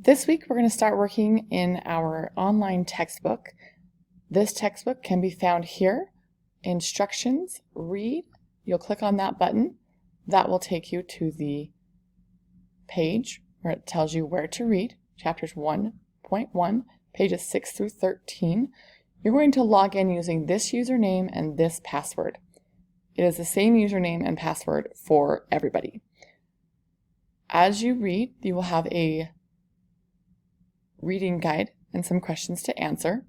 This week we're going to start working in our online textbook. This textbook can be found here, Instructions, Read. You'll click on that button. That will take you to the page where it tells you where to read, chapters 1.1, pages 6 through 13. You're going to log in using this username and this password. It is the same username and password for everybody. As you read, you will have a reading guide and some questions to answer.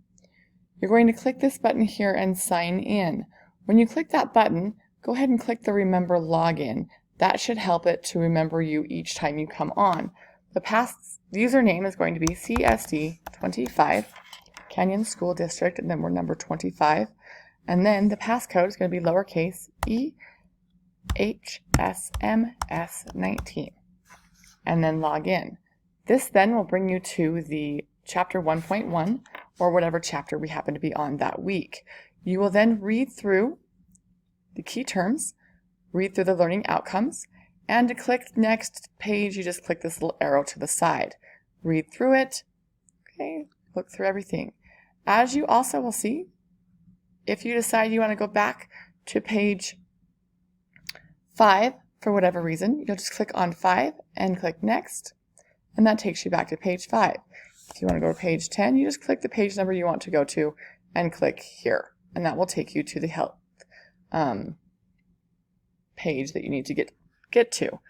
You're going to click this button here and sign in. When you click that button, go ahead and click the Remember Login. That should help it to remember you each time you come on. The username is going to be CSD25, Canyon School District, and then we're number 25. And then the passcode is going to be lowercase EHSMS19. And then log in. This then will bring you to the chapter 1.1 or whatever chapter we happen to be on that week. You will then read through the key terms, read through the learning outcomes, and to click next page, you just click this little arrow to the side. Read through it, okay, look through everything. As you also will see, if you decide you want to go back to page 5 for whatever reason, you'll just click on 5 and click next, and that takes you back to page 5. If you want to go to page 10, you just click the page number you want to go to and click here, and that will take you to the help page that you need to get to.